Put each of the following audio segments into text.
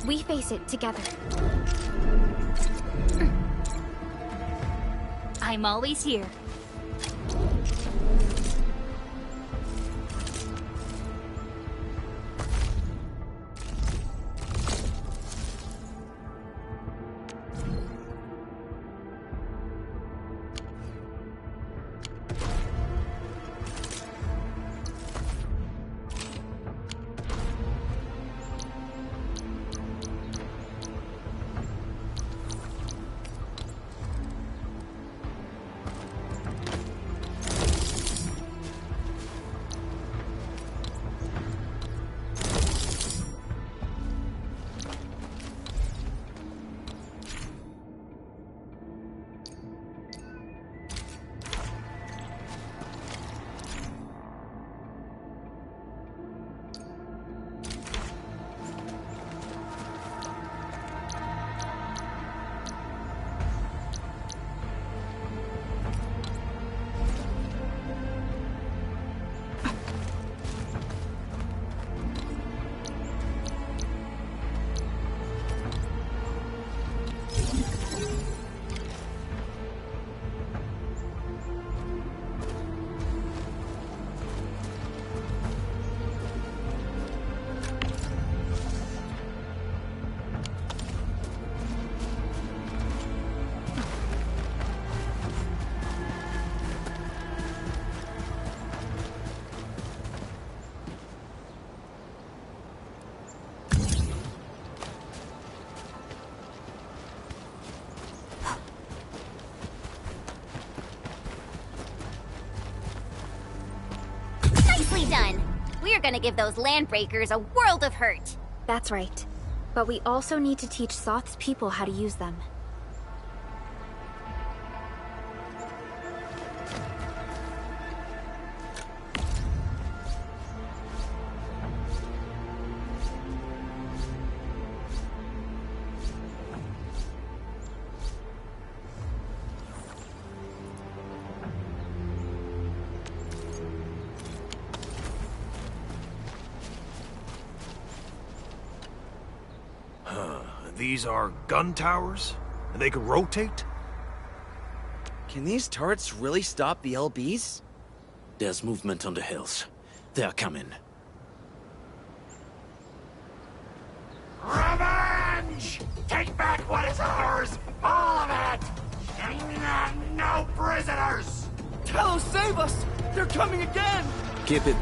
We face it together. I'm always here. Nicely done! We're gonna give those landbreakers a world of hurt. That's right. But we also need to teach Soth's people how to use them. These are gun towers? And they can rotate? Can these turrets really stop the LBs? There's movement on the hills. They're coming. Revenge! Take back what is ours! All of it! And no prisoners! Talos, save us! They're coming again! Keep it.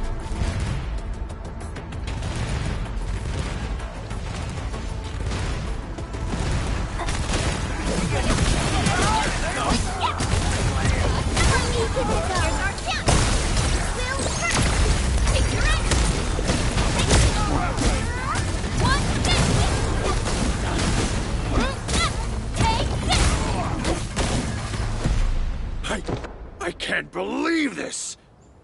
I can't believe this!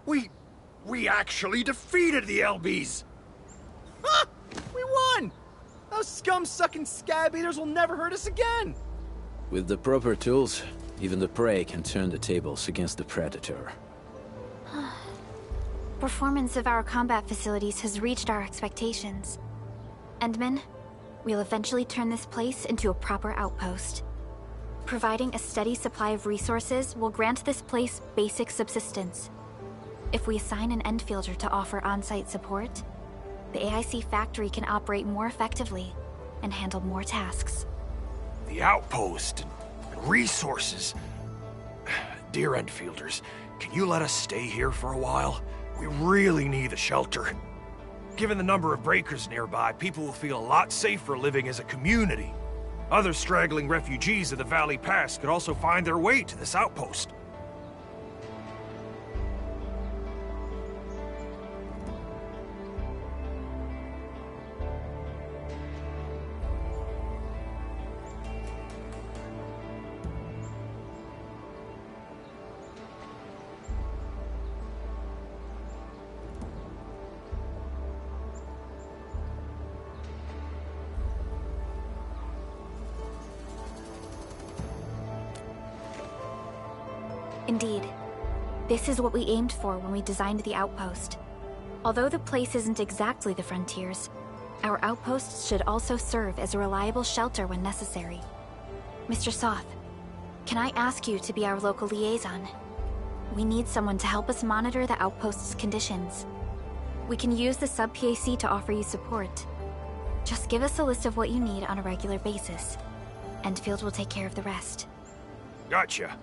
We actually defeated the LBs! Ha! We won! Those scum-sucking scab eaters will never hurt us again! With the proper tools, even the prey can turn the tables against the predator. Performance of our combat facilities has reached our expectations. Endman, we'll eventually turn this place into a proper outpost. Providing a steady supply of resources will grant this place basic subsistence. If we assign an Endfielder to offer on-site support, the AIC factory can operate more effectively and handle more tasks. The outpost and resources. Dear Endfielders, can you let us stay here for a while? We really need the shelter. Given the number of breakers nearby, people will feel a lot safer living as a community. Other straggling refugees of the Valley Pass could also find their way to this outpost. Indeed. This is what we aimed for when we designed the outpost. Although the place isn't exactly the frontiers, Our outposts should also serve as a reliable shelter when necessary. Mr. Soth, can I ask you to be our local liaison? We need someone to help us monitor the outpost's conditions. We can use the sub-PAC to offer you support. Just give us a list of what you need on a regular basis. Endfield will take care of the rest. Gotcha.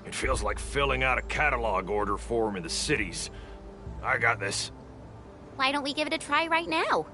It feels like filling out a catalog order form in the cities. I got this. Why don't we give it a try right now?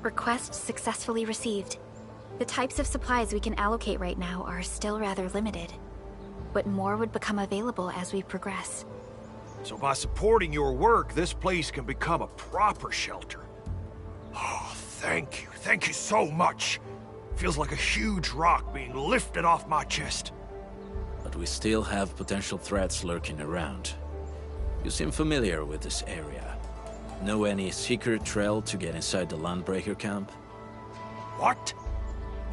Request successfully received. The types of supplies we can allocate right now are still rather limited, but more would become available as we progress. So by supporting your work, this place can become a proper shelter. Oh, thank you. Thank you so much. Feels like a huge rock being lifted off my chest. But we still have potential threats lurking around. You seem familiar with this area. Know any secret trail to get inside the Landbreaker camp? What?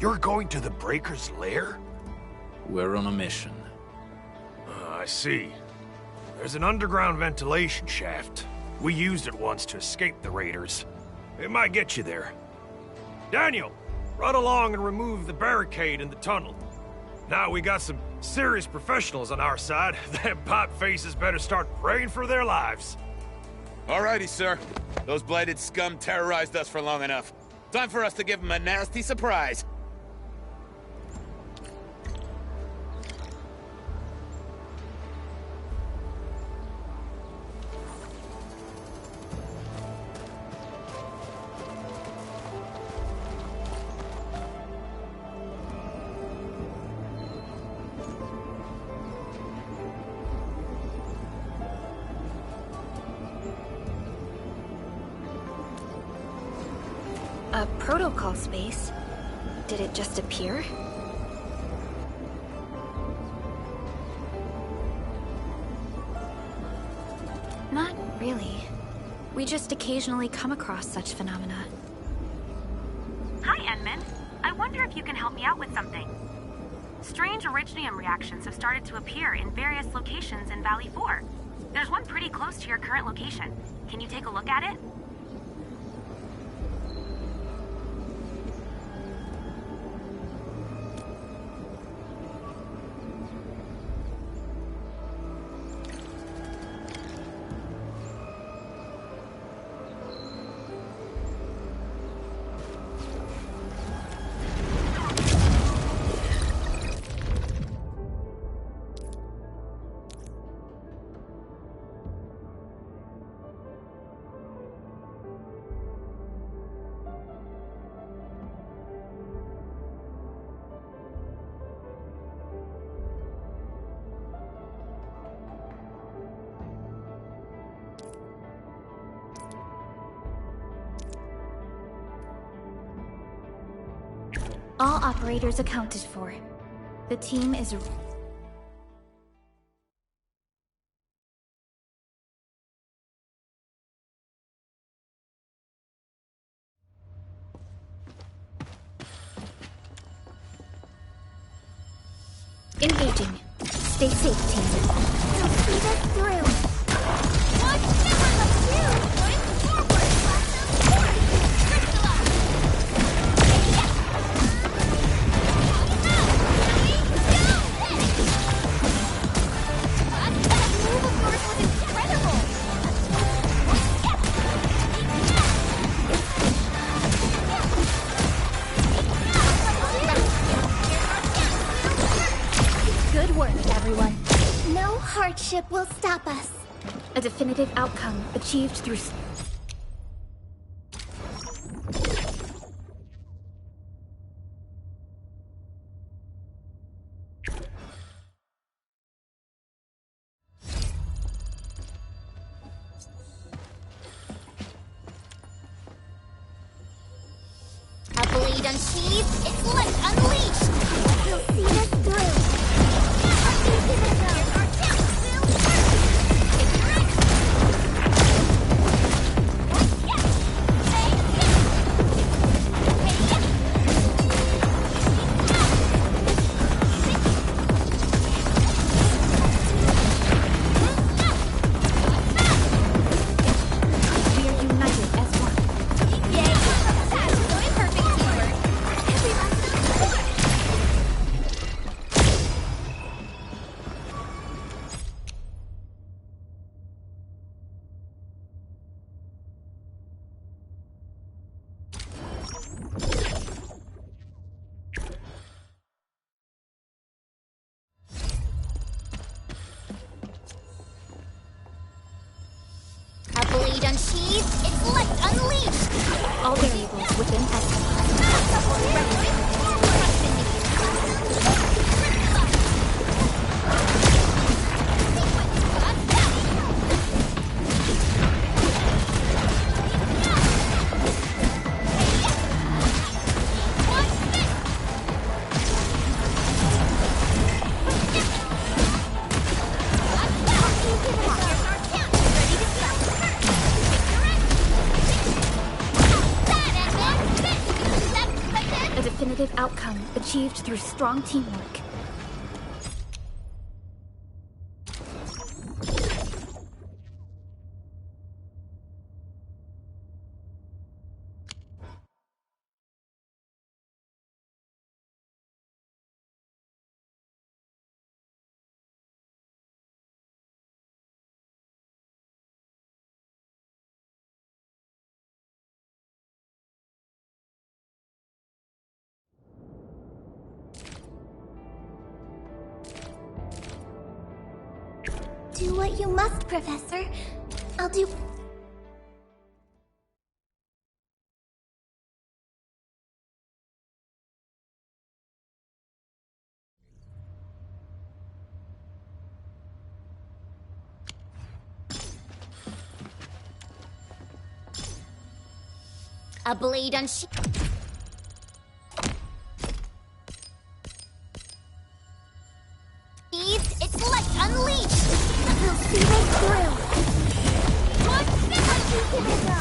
You're going to the Breaker's lair? We're on a mission. I see. There's an underground ventilation shaft. We used it once to escape the raiders. It might get you there. Daniel, run along and remove the barricade in the tunnel. Now we got some serious professionals on our side. Them pipe faces better start praying for their lives. Alrighty, sir. Those blighted scum terrorized us for long enough. Time for us to give them a nasty surprise. A protocol space? Did it just appear? Not really. We just occasionally come across such phenomena. Hi, Enman. I wonder if you can help me out with something. Strange originium reactions have started to appear in various locations in Valley 4. There's one pretty close to your current location. Can you take a look at it? All operators accounted for. The team is... engaging. Stay safe, team. We'll see this through. Watch never let you. Going forward. That move of yours was incredible. Good work, everyone. No hardship will stop us. A definitive outcome achieved through... A blade unsheathed, its light unleashed. We'll see this through. We are united as one. Yay! Absolutely perfect teamwork. Every last A blade unsheathed, its light unleashed. All variables within estimate. A definitive outcome achieved through strong teamwork. Do what you must, Professor. I'll do... A blade unsheathed. Its light unleashed. We'll see this through. Watch this. Here we go.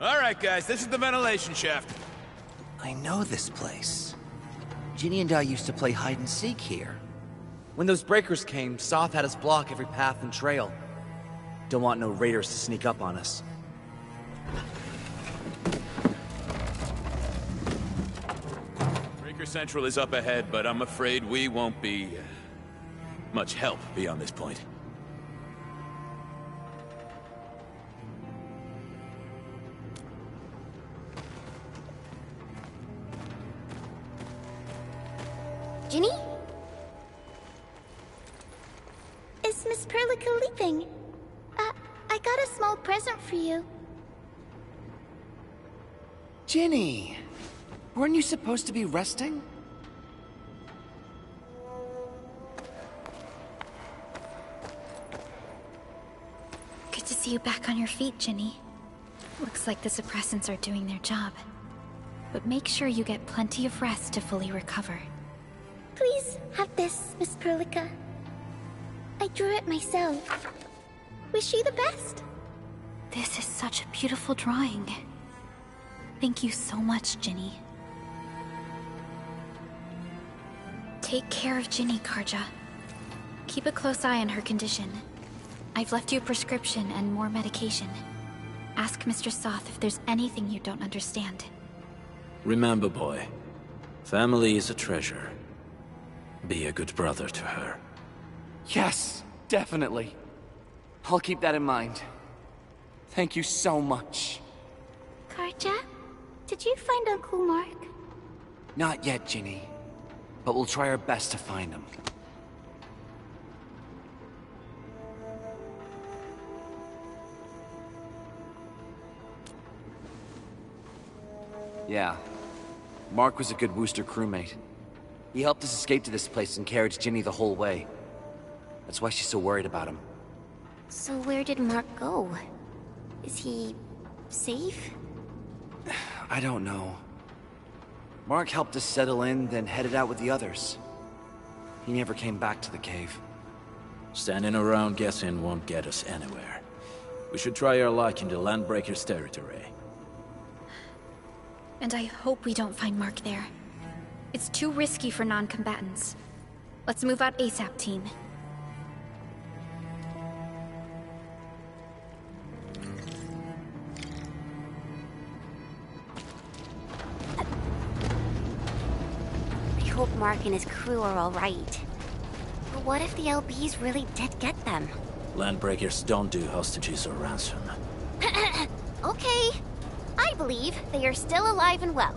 All right, guys, this is the ventilation shaft. I know this place. Ginny and I used to play hide and seek here. When those breakers came, Soth had us block every path and trail. Don't want no raiders to sneak up on us. Breaker Central is up ahead, but I'm afraid we won't be much help beyond this point. Ginny? Is Miss Perlica leaving? I got a small present for you. Ginny! Weren't you supposed to be resting? Good to see you back on your feet, Ginny. Looks like the suppressants are doing their job. But make sure you get plenty of rest to fully recover. Please have this, Miss Perlica. I drew it myself. Wish you the best. This is such a beautiful drawing. Thank you so much, Ginny. Take care of Ginny, Karja. Keep a close eye on her condition. I've left you a prescription and more medication. Ask Mr. Soth if there's anything you don't understand. Remember, boy, family is a treasure. Be a good brother to her. Yes, definitely. I'll keep that in mind. Thank you so much. Karja, did you find Uncle Mark? Not yet, Ginny. But we'll try our best to find him. Yeah. Mark was a good Wooster crewmate. He helped us escape to this place and carried Ginny the whole way. That's why she's so worried about him. So where did Mark go? Is he... safe? I don't know. Mark helped us settle in, then headed out with the others. He never came back to the cave. Standing around guessing won't get us anywhere. We should try our luck in the Landbreakers' territory. And I hope we don't find Mark there. It's too risky for non-combatants. Let's move out ASAP, team. I hope Mark and his crew are alright. But what if the LBs really did get them? Landbreakers don't do hostages or ransom. Okay. I believe they are still alive and well.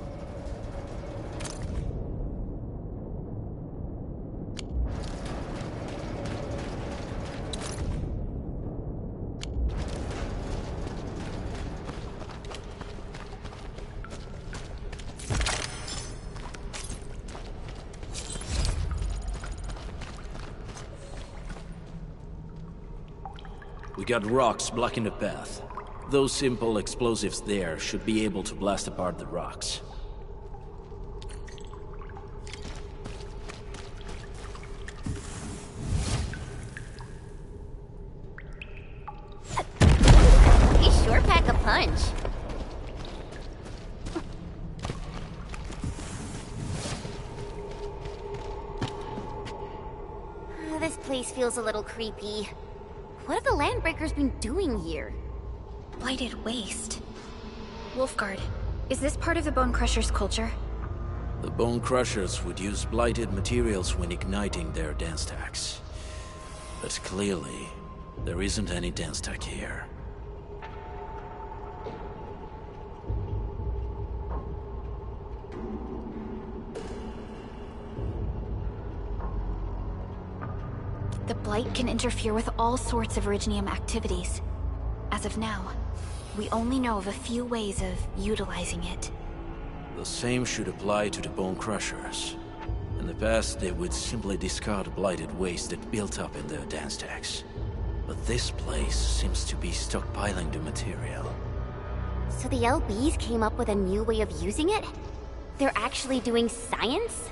We got rocks blocking the path. Those simple explosives there should be able to blast apart the rocks. They sure pack a punch. This place feels a little creepy. What have the Landbreakers been doing here? Blighted waste. Wolfguard, is this part of the Bone Crusher's culture? The Bone Crushers would use blighted materials when igniting their dance stacks. But clearly, there isn't any dance stack here. The Blight can interfere with all sorts of Originium activities. As of now, we only know of a few ways of utilizing it. The same should apply to the Bone Crushers. In the past, they would simply discard blighted waste that built up in their dance stacks. But this place seems to be stockpiling the material. So the LBs came up with a new way of using it? They're actually doing science?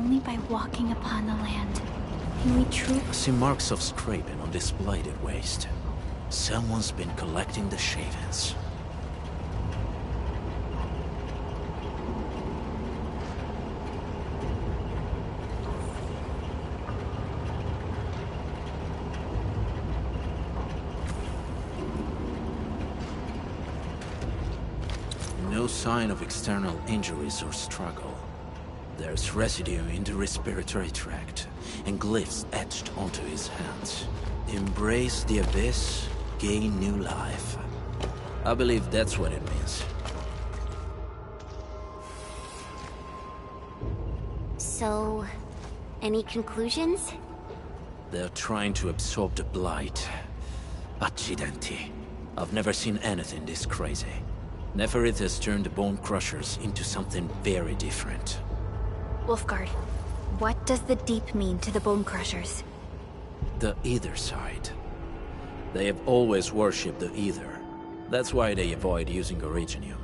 only by walking upon the land can we truly... I see marks of scraping on this blighted waste. Someone's been collecting the shavings. No sign of external injuries or struggle. There's residue in the respiratory tract, and glyphs etched onto his hands. Embrace the abyss, gain new life. I believe that's what it means. So, any conclusions? They're trying to absorb the blight. Accidenti. I've never seen anything this crazy. Neferith has turned the Bone Crushers into something very different. Wolfguard, what does the Deep mean to the Bone Crushers? The Ether side. They have always worshipped the Ether. That's why they avoid using Originium.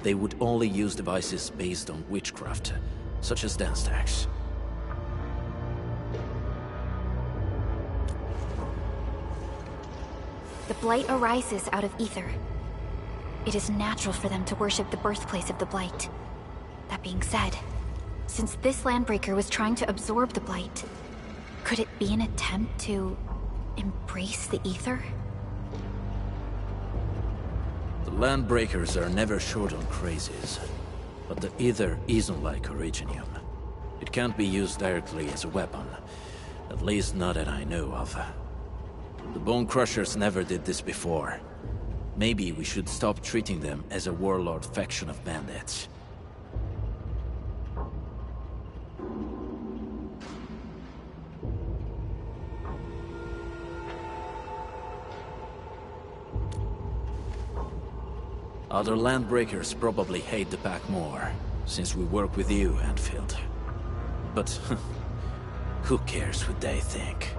They would only use devices based on witchcraft, such as dance stacks. The Blight arises out of Ether. It is natural for them to worship the birthplace of the Blight. That being said, since this Landbreaker was trying to absorb the Blight, could it be an attempt to embrace the Ether? The Landbreakers are never short on crazes, but the Ether isn't like Originium. It can't be used directly as a weapon, at least not that I know of. The Bone Crushers never did this before. Maybe we should stop treating them as a warlord faction of bandits. Other Landbreakers probably hate the pack more, since we work with you, Endfield. But who cares what they think?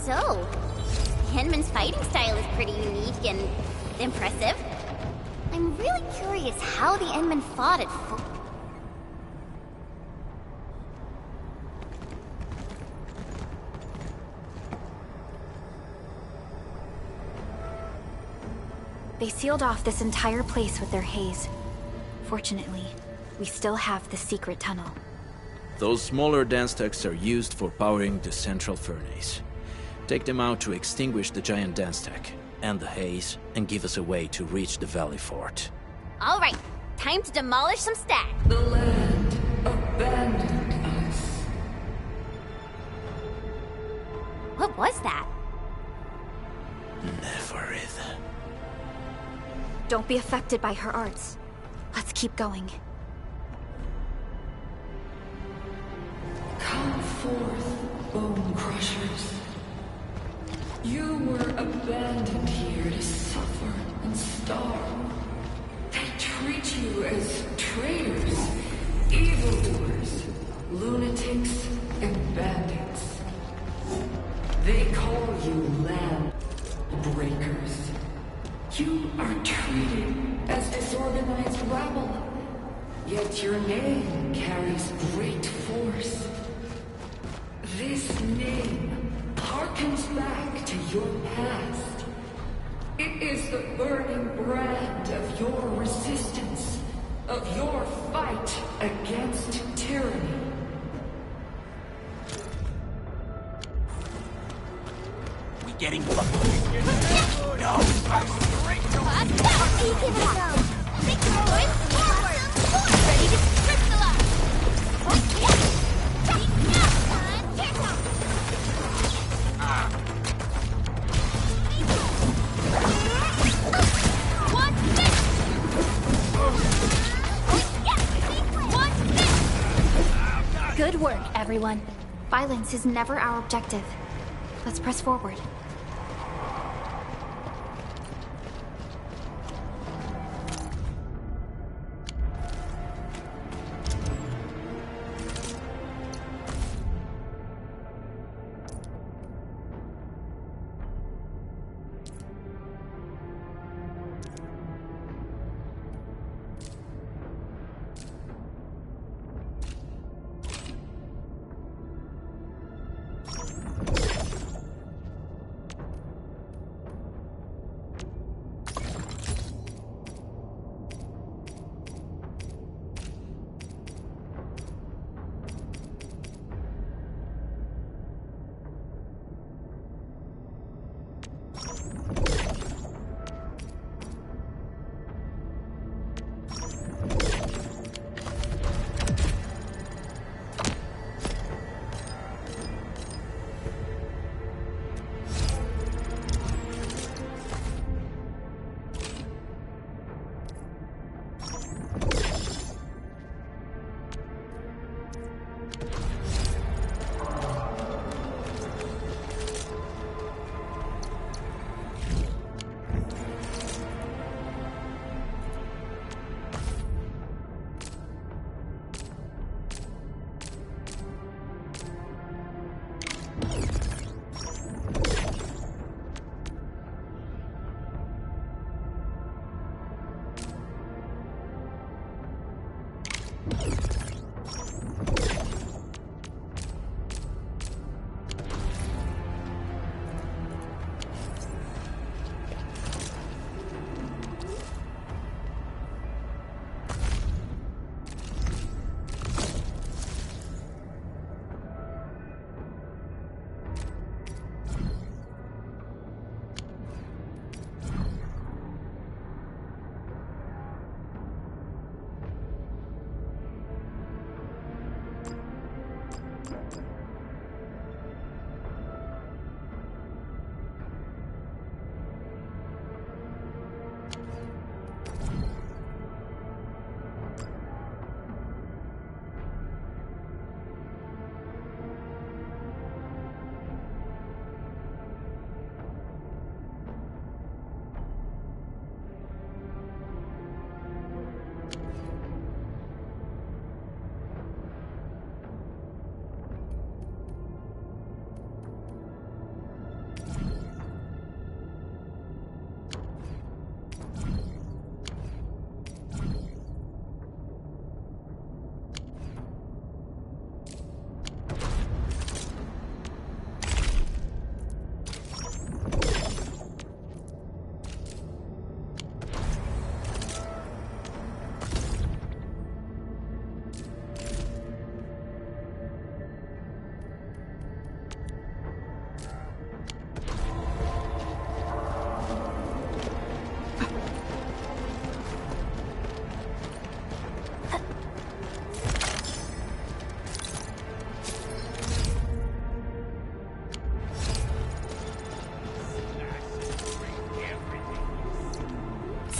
So, Henman's fighting style is pretty unique and impressive. I'm really curious how the Endman fought at full... They sealed off this entire place with their haze. Fortunately, we still have the secret tunnel. Those smaller dance stacks are used for powering the central furnace. Take them out to extinguish the giant dance stack, and the haze, and give us a way to reach the Valley Fort. All right, time to demolish some stacks. The land abandoned us. What was that? Neferith. Don't be affected by her arts. Let's keep going. Come forth, Bone Crushers. You were abandoned here to suffer and starve. They treat you as traitors, evildoers, lunatics, and bandits. They call you land breakers. You are treated as disorganized rabble, yet your name carries great force. This name harkens back to your past. It is the burning brand of your resistance, of your fight against tyranny. We getting fucked. No, I'm straight to Give it a go. Think forward, forward. Ready to crystallize. Good work, everyone. Violence is never our objective. Let's press forward.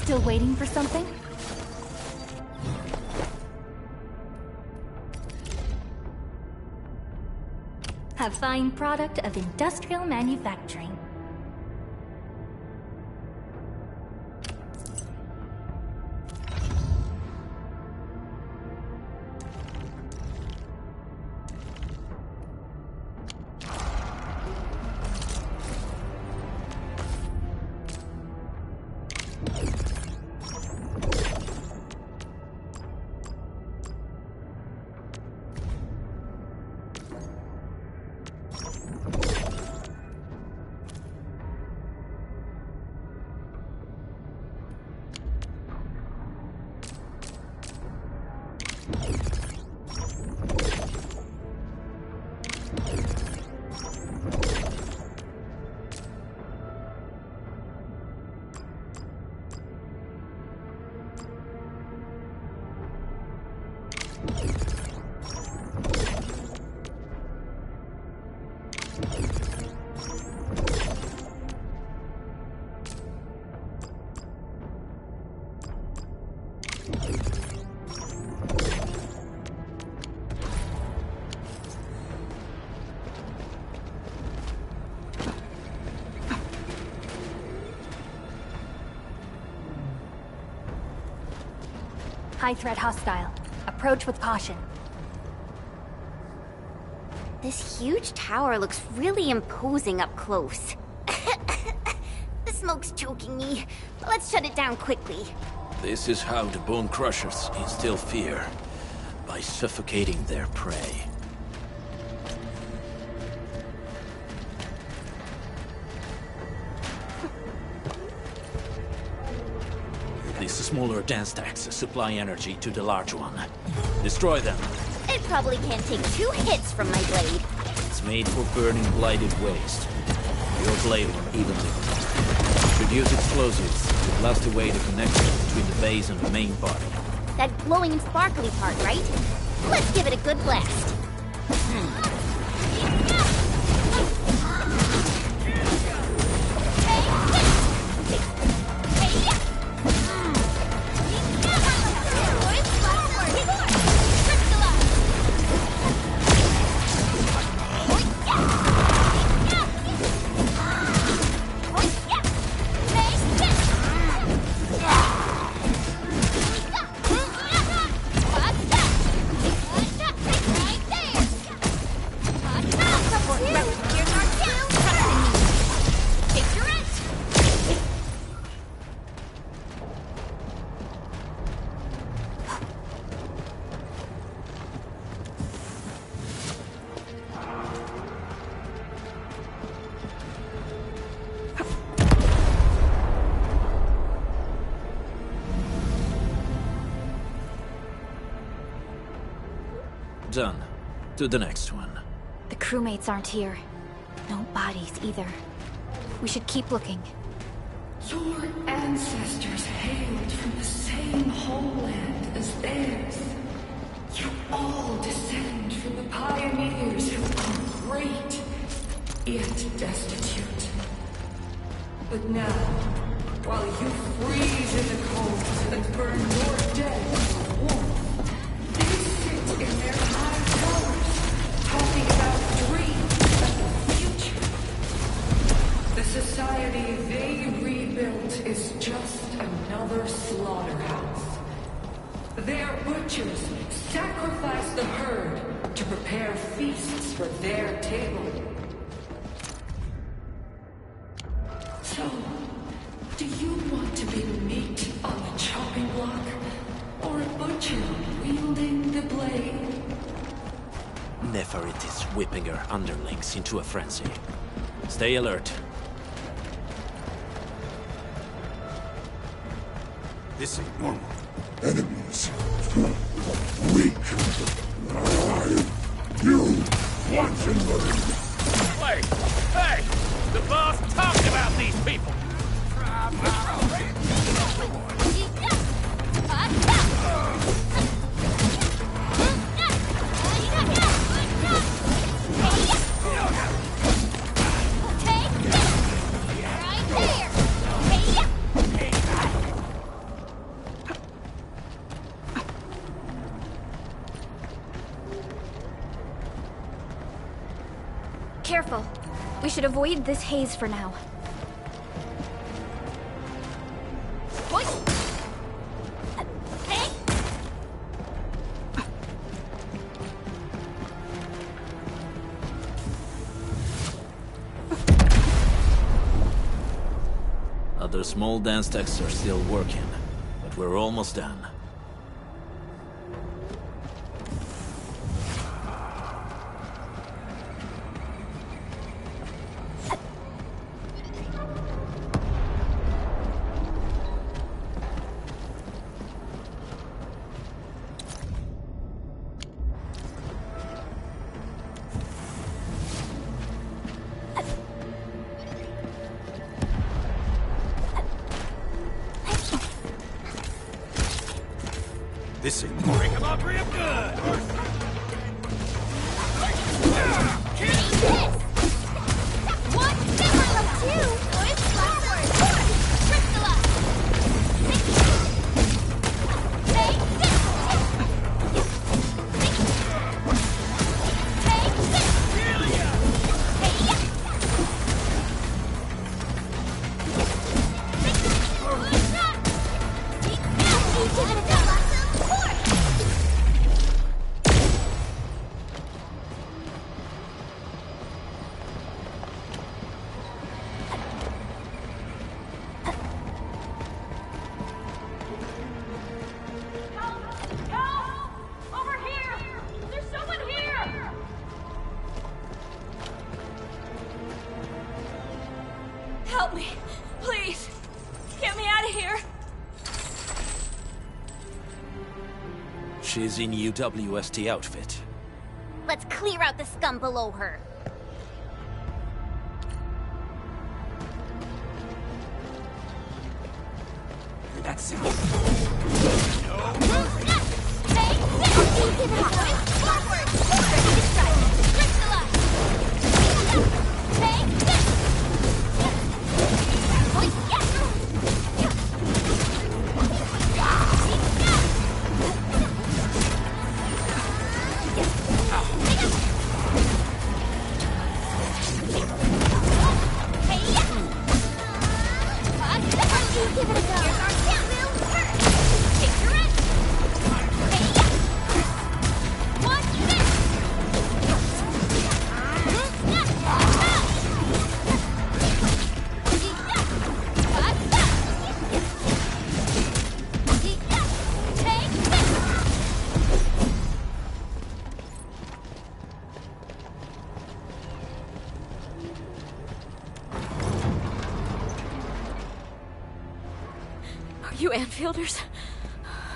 Still waiting for something? A fine product of industrial manufacturing. High threat hostile. Approach with caution. This huge tower looks really imposing up close. The smoke's choking me. Let's shut it down quickly. This is how the Bone Crushers instill fear. By suffocating their prey. These smaller dance stacks supply energy to the large one. Destroy them. It probably can't take 2 hits from my blade. It's made for burning blighted waste. Your blade will evenly. Produce explosives to blast away the connection between the base and the main body. That glowing and sparkly part, right? Let's give it a good blast. Done. To the next one. The crewmates aren't here. No bodies either. We should keep looking. Your ancestors hailed from the same homeland as theirs. You all descend from the pioneers who are great, yet destitute. But now, while you freeze in the cold and burn your dead with warmth, they sit in their high towers, talking about dreams and the future. The society they rebuilt is just another slaughterhouse. Their butchers sacrifice the herd to prepare feasts for their table. So, do you want to be meat on the chopping block, or a butcher wielding the blade? Neferit is whipping her underlings into a frenzy. Stay alert. This ain't normal. Enemies. Weak. You want to learn. Wait! Hey! The boss talked about these people! Careful. We should avoid this haze for now. Other small dance techs are still working, but we're almost done. This ain't break him up real good! One, two, push forward! Crystalla! Take this! Take this! Help me! Please! Get me out of here! She's in UWST outfit. Let's clear out the scum below her. That sounds... Take this! Give it up! Forward! This side! Crystalla! Take this! Give it a go! Here's our chance! Take your end! Watch this! Take this! You Anfielders?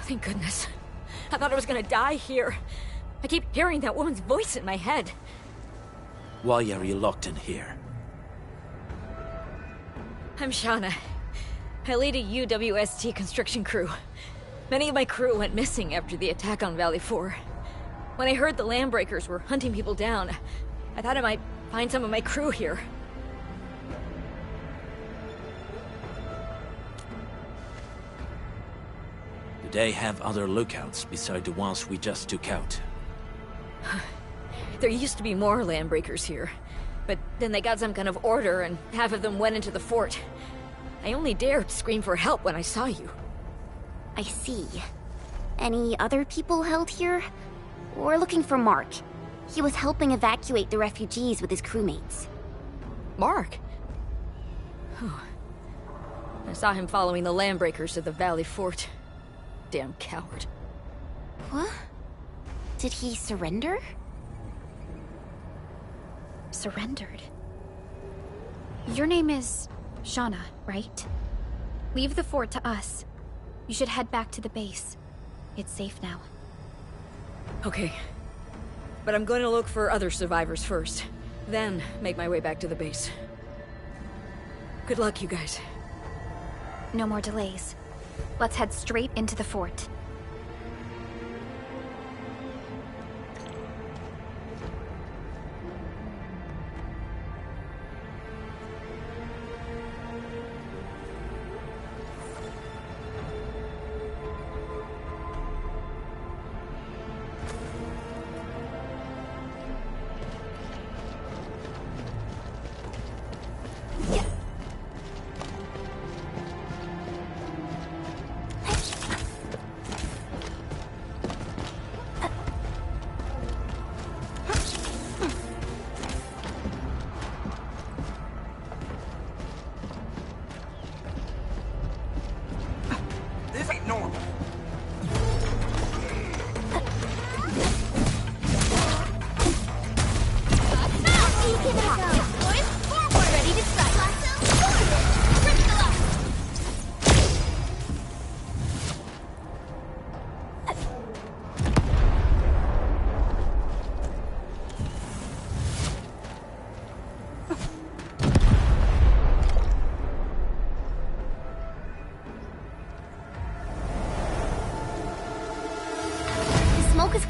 Thank goodness. I thought I was gonna die here. I keep hearing that woman's voice in my head. Why are you locked in here? I'm Shauna. I lead a UWST construction crew. Many of my crew went missing after the attack on Valley 4. When I heard the Landbreakers were hunting people down, I thought I might find some of my crew here. Do they have other lookouts beside the ones we just took out? There used to be more Landbreakers here, but then they got some kind of order and half of them went into the fort. I only dared scream for help when I saw you. I see. Any other people held here? We're looking for Mark. He was helping evacuate the refugees with his crewmates. Mark? I saw him following the Landbreakers to the Valley Fort. Damn coward. What? Did he surrender? Surrendered? Your name is Shauna, right? Leave the fort to us. You should head back to the base. It's safe now. Okay. But I'm going to look for other survivors first. Then make my way back to the base. Good luck, you guys. No more delays. Let's head straight into the fort.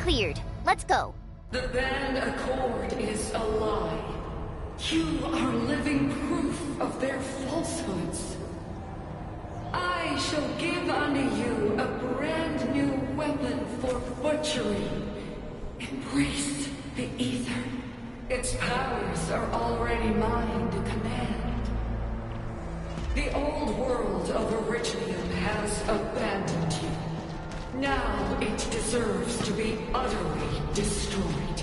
Cleared. Let's go. The band accord is a lie. You are living proof of their falsehoods. I shall give unto you a brand new weapon for butchery. Embrace the ether. Its powers are already mine to command. The old world of Erytrium has abandoned you. Now it deserves to be utterly destroyed.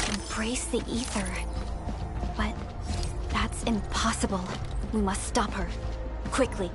Embrace the ether. But that's impossible. We must stop her. Quickly.